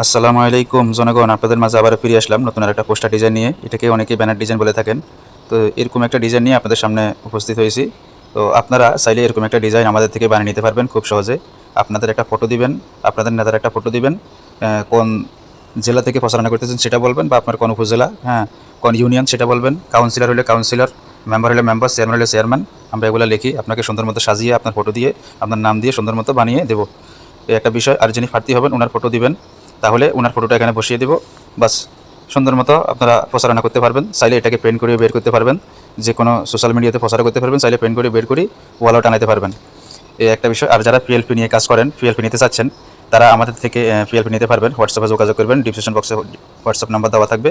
আসসালামু আলাইকুম জনগণ, আপনাদের মাঝে আবার ফিরে আসলাম নতুন আরেকটা পোস্টার ডিজাইন নিয়ে। এটাকে অনেকেই ব্যানার ডিজাইন বলে থাকেন। তো এরকম একটা ডিজাইন নিয়ে আপনাদের সামনে উপস্থিত হয়েছি। তো আপনারা চাইলে এরকম একটা ডিজাইন আমাদের থেকে বানিয়ে নিতে পারবেন খুব সহজে। আপনাদের একটা ফটো দিবেন, আপনাদের নেতার একটা ফটো দিবেন, কোন জেলা থেকে প্রচারণা করতেছেন সেটা বলবেন, বা আপনার কোন উপজেলা, কোন ইউনিয়ন সেটা বলবেন, কাউন্সিলর হলে কাউন্সিলর, মেম্বার হলে মেম্বার, চেয়ারম্যান হলে চেয়ারম্যান। আমরা এগুলো লিখি, আপনাকে সুন্দর মতো সাজিয়ে আপনার ফটো দিয়ে আপনার নাম দিয়ে সুন্দর মতো বানিয়ে দেবো। এই একটা বিষয়। আর যিনি প্রার্থী হবেন ওনার ফটো দিবেন, তাহলে ওনার ফটোটা এখানে বসিয়ে দেবো। বাস, সুন্দর মতো আপনারা প্রচারণা করতে পারবেন। চাইলে এটাকে প্রিন্ট করে বের করতে পারবেন, যে কোনো সোশ্যাল মিডিয়াতে প্রচার করতে পারবেন। চাইলে প্রিন্ট করে বের করে ওয়ালও টানাতে পারবেন। এই একটা বিষয়। আর যারা পিএলপি নিয়ে কাজ করেন, পিএলপি নিতে চাচ্ছেন, তারা আমাদের থেকে পিএলপি নিতে পারবেন। হোয়াটসঅ্যাপে যোগাযোগ করবেন, ডিসক্রিপশন বক্সে হোয়াটসঅ্যাপ নাম্বার দেওয়া থাকবে।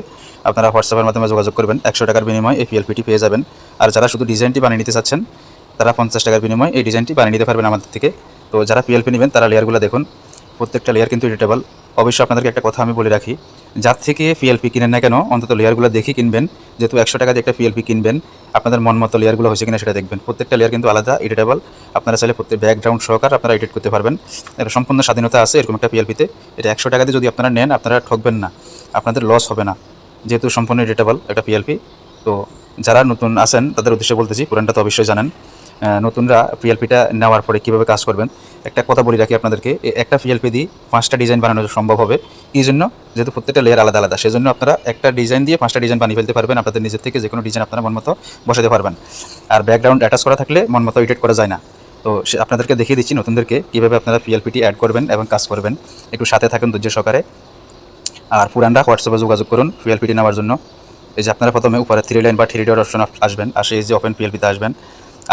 আপনারা হোয়াটসঅ্যাপের মাধ্যমে যোগাযোগ করবেন, 100 টাকার বিনিময়ে এই পিএলপিটি পেয়ে যাবেন। আর যারা শুধু ডিজাইনটি বানিয়ে নিতে চাচ্ছেন, তারা 50 টাকার বিনিময়ে এই ডিজাইনটি বানিয়ে নিতে পারবেন আমাদের থেকে। তো যারা পিএলপি নেবেন তারা লেয়ারগুলো দেখুন, প্রত্যেকটা লেয়ার কিন্তু এডিটেবল। অবশ্যই আপনাদেরকে একটা কথা আমি বলে রাখি, যার থেকে পিএলপি কিনেন না কেন, অন্তত লেয়ারগুলো দেখে কিনবেন। যেহেতু 100 টাকা দিয়ে একটা পিএলপি কিনবেন, আপনাদের মন মতো লেয়ারগুলো হয়েছে কিনা সেটা দেখবেন। প্রত্যেকটা লেয়ার কিন্তু আলাদা, এডিটেবল। আপনারা চাইলে প্রত্যেক ব্যাকগ্রাউন্ড সহকার আপনারা এডিট করতে পারবেন। এটা সম্পূর্ণ স্বাধীনতা আছে এরকম একটা পিএলপিতে। এটা 100 টাকা দিয়ে যদি আপনারা নেন, আপনারা ঠকবেন না, আপনাদের লস হবে না, যেহেতু সম্পূর্ণ এডিটেবল একটা পিএলপি। তো যারা নতুন আছেন তাদের উদ্দেশ্যে বলতেছি, পুরানটা তো অবশ্যই জানেন। নতুনরা পিএলপিটা নেওয়ার পরে কীভাবে কাজ করবেন, একটা কথা বলে রাখি আপনাদেরকে। একটা পিএলপি দিয়ে 5টা ডিজাইন বানানো সম্ভব হবে। এই জন্য, যেহেতু প্রত্যেকটা লেয়ার আলাদা আলাদা, সেজন্য আপনারা একটা ডিজাইন দিয়ে 5টা ডিজাইন বানিয়ে ফেলতে পারবেন। আপনাদের নিজের থেকে যে কোনো ডিজাইন আপনারা মন মতো বসাতে পারবেন। আর ব্যাকগ্রাউন্ড অ্যাটাচ করা থাকলে মন মতো এডিট করা যায় না। তো আপনাদেরকে দেখিয়ে দিচ্ছি নতুনদেরকে কীভাবে আপনারা পিএলপিটি অ্যাড করবেন এবং কাজ করবেন। একটু সাথে থাকুন ধৈর্য সহকারে। আর পুরানরা হোয়াটসঅ্যাপে যোগাযোগ করুন পিএলপিটি নেওয়ার জন্য। এই যে আপনারা প্রথমে উপরে 3 লাইন বা 3 ডট অপশন আসবেন, আসে এই যে ওপেন পিএলপিতে আসবেন,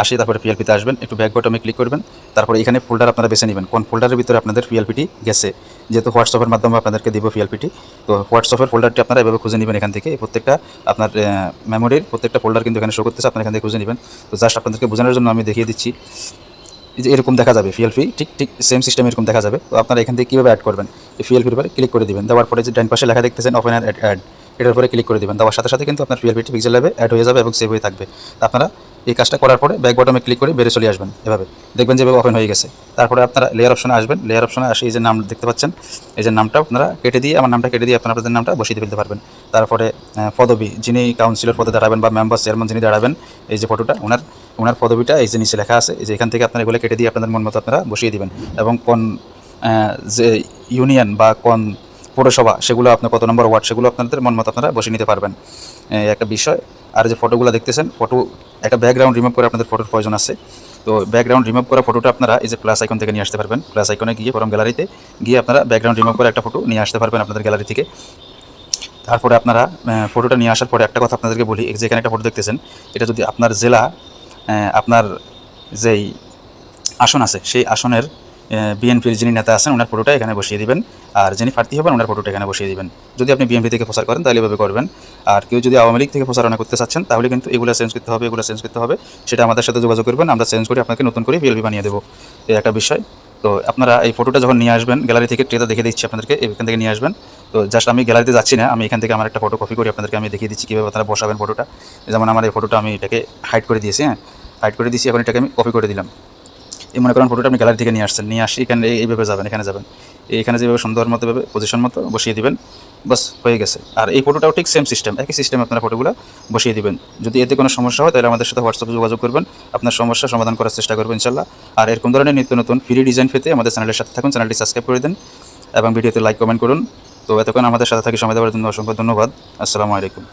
আসে তারপরে পিএলপিতে আসবেন, একটু ব্যাক বটমে ক্লিক করবেন। তারপরে এখানে ফোল্ডার আপনারা বেছে নেবেন, কোন ফোল্ডারের ভিতরে আপনাদের পিএলপিটি গেছে। যেহেতু হোয়াটসঅ্যাপের মাধ্যমে আপনাদেরকে দিব পিএলপিটি, তো হোয়াটসঅ্যাপের ফোল্ডারটি আপনারা এভাবে খুঁজে নেবেন এখান থেকে। প্রত্যেকটা আপনার মেমোরির প্রত্যেকটা ফোল্ডার কিন্তু এখানে শো করতেছে, আপনারা এখান থেকে খুঁজে নেবেন। তো জাস্ট আপনাদেরকে বোঝানোর জন্য আমি দেখিয়ে দিচ্ছি। এই যে এরকম দেখা যাবে পিএলপি, ঠিক ঠিক সেম সিস্টেম এরকম দেখা যাবে। তো আপনারা এখান থেকে কীভাবে অ্যাড করবেন, এই পিএলপির উপরে ক্লিক করে দিবেন। দেওয়ার পরে যে ডান পাশে লেখা দেখতেছেন ওপেন অ্যাড, এটার উপরে ক্লিক করে দিবেন। দেওয়ার সাথে সাথে কিন্তু আপনার পিএলপিটি পিক্সেল ল্যাবে অ্যাড হয়ে যাবে এবং সেভ হয়ে থাকবে। আপনারা এই কাজটা করার পরে ব্যাক বটমে ক্লিক করে বেরিয়ে চলে আসবেন। এভাবে দেখবেন যে ওপেন হয়ে গেছে। তারপরে আপনারা লেয়ার অপশনে আসবেন। লেয়ার অপশনে আসে এই যে নাম দেখতে পাচ্ছেন, এই যে নামটা আপনারা কেটে দিয়ে, আমার নামটা কেটে দিয়ে আপনারা আপনাদের নামটা বসিয়ে ফেলতে পারবেন। তারপরে পদবি, যিনি কাউন্সিলর পদে দাঁড়াবেন বা মেম্বার চেয়ারম্যান যিনি দাঁড়াবেন, এই যে ফটোটা ওনার পদবিটা এই যে নিচে লেখা আছে। এই যে এখান থেকে আপনারা এগুলো কেটে দিয়ে আপনাদের মন মতো আপনারা বসিয়ে দিবেন। এবং কোন যে ইউনিয়ন বা কোন পৌরসভা, সেগুলো আপনার কত নম্বর ওয়ার্ড, সেগুলো আপনাদের মন মতো আপনারা বসিয়ে নিতে পারবেন। একটা বিষয়। আর যে ফটোগুলো দেখতেছেন, ফটো একটা ব্যাকগ্রাউন্ড রিমুভ করে আপনাদের ফটোর প্রয়োজন আছে। তো ব্যাকগ্রাউন্ড রিমুভ করা ফটোটা আপনারা এই যে প্লাস আইকন থেকে নিয়ে আসতে পারবেন। প্লাস আইকনে গিয়ে ফরম গ্যালারিতে গিয়ে আপনারা ব্যাকগ্রাউন্ড রিমুভ করে একটা ফটো নিয়ে আসতে পারবেন আপনাদের গ্যালারি থেকে। তারপরে আপনারা ফটোটা নিয়ে আসার পরে একটা কথা আপনাদেরকে বলি, যেখানে একটা ফটো দেখতেছেন, এটা যদি আপনার জেলা, আপনার যেই আসন আছে সেই আসনের বিএনপির যিনি নেতা আছেন ওনার ফটোটা এখানে বসিয়ে দিবেন। আর যিনি প্রার্থী হবেন ওনার ফটোটা এখানে বসিয়ে দিবেন। যদি আপনি বিএনপি থেকে প্রচার করেন তাহলে এভাবে করবেন। আর কেউ যদি আওয়ামী লীগ থেকে প্রচারণা করতে চাচ্ছেন, তাহলে কিন্তু এগুলো চেঞ্জ করতে হবে, এগুলো চেঞ্জ করতে হবে। সেটা আমাদের সাথে যোগাযোগ করবেন, আমরা চেঞ্জ করে আপনাকে নতুন করে পিএলপি বানিয়ে দেবো। এই একটা বিষয়। তো আপনারা এই ফটোটা যখন নিয়ে আসবেন গ্যালারি থেকে, ট্রেটা দেখে দিচ্ছি আপনাদেরকে, এখান থেকে নিয়ে আসবেন। তো জাস্ট আমি গ্যালারিতে যাচ্ছি না, আমি এখান থেকে আমার একটা ফটো কপি করে আপনাদেরকে আমি দেখিয়ে দিচ্ছি কীভাবে আপনারা বসাবেন ফটোটা। যেমন আমার এই ফটোটা আমি এটাকে হাইড করে দিয়েছি, হাইড করে দিয়েছি। এখন এটাকে আমি কপি করে দিলাম। এই মনে করেন ফটোটা আপনি গ্যালারি থেকে নিয়ে আসছেন, নিয়ে আসি এখানে এইভাবে যাবেন, এখানে যাবেন, এইখানে যেভাবে সুন্দর মতো ভাবে পজিশন মতো বসিয়ে দিবেন। বাস হয়ে গেছে। আর এই ফটোটাও ঠিক সেম সিস্টেম, একই সিস্টেম আপনারা ফটোগুলো বসিয়ে দিবেন। যদি এতে কোনো সমস্যা হয় তাহলে আমাদের সাথে হোয়াটসঅ্যাপে যোগাযোগ করবেন, আপনার সমস্যার সমাধান করার চেষ্টা করবেন ইনশাল্লাহ। আর এরকম ধরনের নিত্য নতুন ফ্রি ডিজাইন পেতে আমাদের চ্যানেলের সাথে থাকুন, চ্যানেলটি সাবস্ক্রাইব করে দেন এবং ভিডিওতে লাইক কমেন্ট করুন। তো এতক্ষণ আমাদের সাথে থাকি সময় দেওয়ার জন্য অসংখ্য ধন্যবাদ। আসসালামু আলাইকুম।